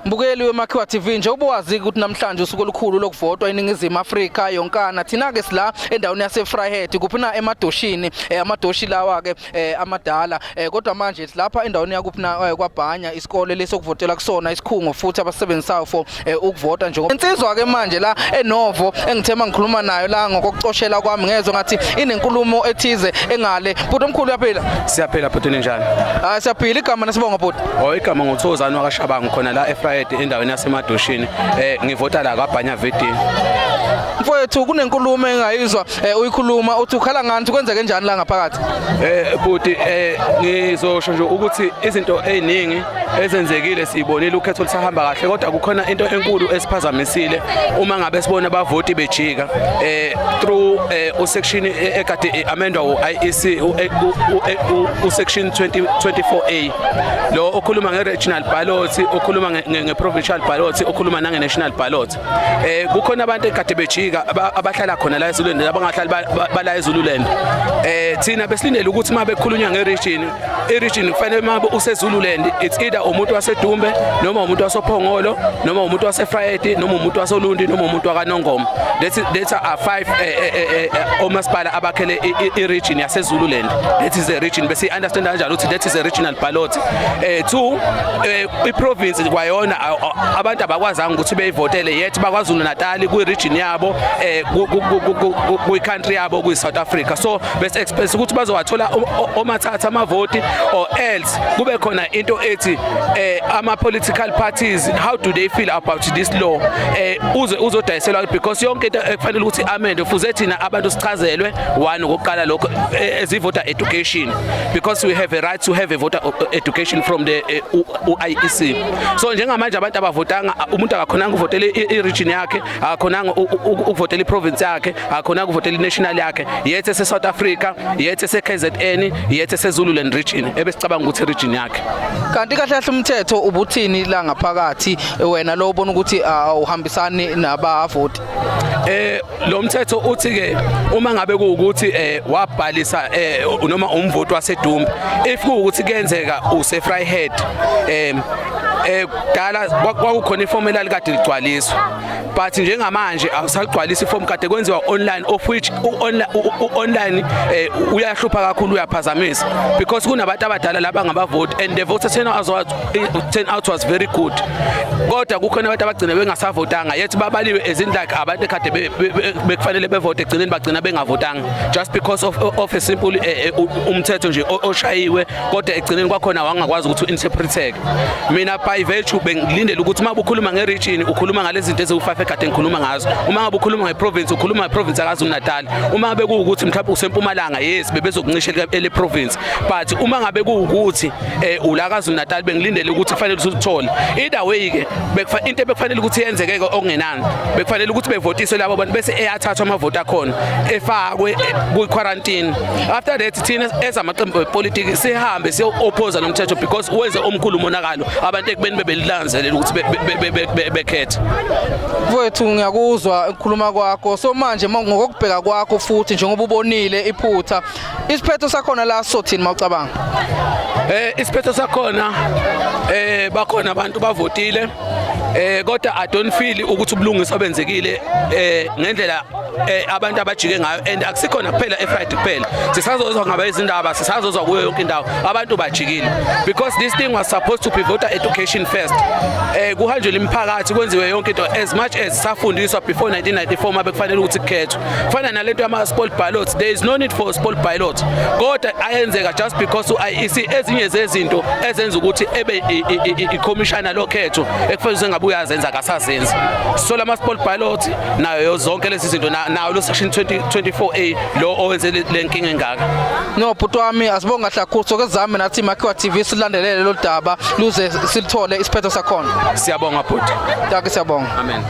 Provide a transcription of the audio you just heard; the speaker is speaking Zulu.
Mbukeli weMakhiwa TV nje ubuwazi ukuthi namhlanje usuku olukhulu lokuvotwa eNingizimu Afrika yonkana thina ke sila endaweni yaseFryhead kuphina emadoshini amadoshi lawa ke amadala kodwa manje silapha endaweni yakuphina kwaBhanya isikole lesokuvotela kusona isikhungo futhi abasebenzisayo for ukuvota nje insizwa ke manje la eNovo engithema ngikhuluma nayo la ngokucoshela kwami ngezwe ngathi inenkulumo ethize engale bhuti omkhulu yaphila siyaphela bhuti ninjani siyaphila igama nasibonga bhuti igama ngoThozani wakashabanga khona la eFryhead endaweni yasemadoshini ngivota la kwaBhanya VD mfowethu kunenkulumo engayizwa uyikhuluma uthi ukhala ngani kwenze kanjani la ngaphakathi bhuti ngizosho nje ukuthi izinto eziningi ezenzekile sibonile ukhetho lisahamba kahle kodwa kukhona into enkulu esiphazamisile uma ngabe sibona abavoti bejika through usection ekade amendwa uIEC usection 24A lo okhuluma ngeregional ballot okhuluma ngeprovincial ballot okhuluma nangenational ballot kukhona abantu ekade bejika abahlala khona la eZululand abangahlali bala eZululand thina besilindele ukuthi mabe khulunywa ngeregion iregion kufanele mabe useZululand it's either umuntu waseDumbe noma umuntu wasoPhongolo noma umuntu waseFryhead noma umuntu wasoLundi noma umuntu wakaNongoma that's are five omasipala abakhele iregion yaseZululand that is a region bese understand kanjalo ukuthi that is a regional ballot two iprovince kwayona abantu abakwazanga ukuthi beyivotele yet bakwaZulu Natal kuregion yabo country yabo kuSouth Africa so bese expect ukuthi bazowathola omathatha amavoti or else kube khona into ethi ama political parties how do they feel about this law uzodayiselwa because yonke into ekufanele ukuthi amende fuze thina abantu sichazelwe one ngokuqala lokho ezivota education because we have a right to have a voter education from the IEC so njengamanje abantu abavotanga umuntu akakhonanga ukuvotela iregion yakhe akakhonanga ukuvotela iprovince yakhe akakhonanga ukuvotela inational yakhe yethe eseSouth Africa yethe eseKZN yethe eseZululand region ebesicabanga ukuthi region yakhe kanti kahle kahle umthetho ubuthini la ngaphakathi wena lo ubona ukuthi uhambisani nabavoti lo mthetho uthi ke uma ngabe kuukuthi wabhalisa noma umvoti waseDumbe if kuukuthi kuyenzeka useFryhead dala kwakukhona iformula likade ligcwaliswa but njengamanje awusagcwalisa iform kade kwenziwa online of which online uyahlupha kakhulu uyaphazamisa because kunabantu abadala laba ngabavoti and the voter turnout was very good kodwa kukhona abantu abagcina bengasavotanga yet babaliwe ezindlaka abantu ekade bekufanele bevote egcineni bagcina bengavotanga just because of a simple umthetho nje oshayiwe kodwa egcineni kwakhona wangakwazi ukuthi uinterpreteke mina by virtue bengilindele ukuthi uma ukhuluma ngeregion ukhuluma ngalezi zinto eziwu5 ekade ngikhuluma ngazo uma ngabe ukhuluma ngeprovince ukhuluma ngeprovince akaZulu Natal uma ngabe kuukuthi mhlawumbe useMpumalanga yes bebezokuncisha ele province but uma ngabe kuukuthi ula kaZulu Natal bengilindele ukuthi kufanele usithole either way ke into bekufanele ukuthi yenzeke okungenani bekufanele ukuthi bevotiswe labo bantu bese eyathathwa amavoti akhona efakwe ku quarantine after that thina ezamaqembu epolitiki sihambe siyo oppose nomthetho because wenze omkhulu umonakalo abantu ekubeni bebelilanzelela ukuthi bekhethe mfowethu ngiyakuzwa ukukhuluma kwakho so manje ngokubheka kwakho futhi njengoba ubonile iphutha isiphetho sakhona la sothini mawucabanga isiphetho sakhona bakhona abantu bavotile kodwa I don't feel ukuthi ubulungiswa benzekile ngendlela abantu abajike ngayo and akusikhona kuphela eFryhead kuphela sisazozwa ngaba izindaba sisazozwa kuyo yonke indawo abantu bajikile because this thing was supposed to be voter education first kuhanjelwe imiphakathi kwenziwe yonke into as much as safundiswa before 1994 mabe kufanele ukuthi kukhethwe fana nalento ama poll ballots there is no need for poll ballot kodwa ayenzeka just because uIEC ezinye zezinto ezenza ukuthi ebe iCommissioner lokhetho ekufanele ngabuya azenza kasazenzi so lama poll ballot nayo zonke lezi zinto nawo lo section 24A lo owenze lenkinga engaka no bhuti wami asibonga hlakutho kezame nathi Makhiwa TV silandelele lo daba luze silithole isiphetho sakhona siyabonga bhuti siyabonga amen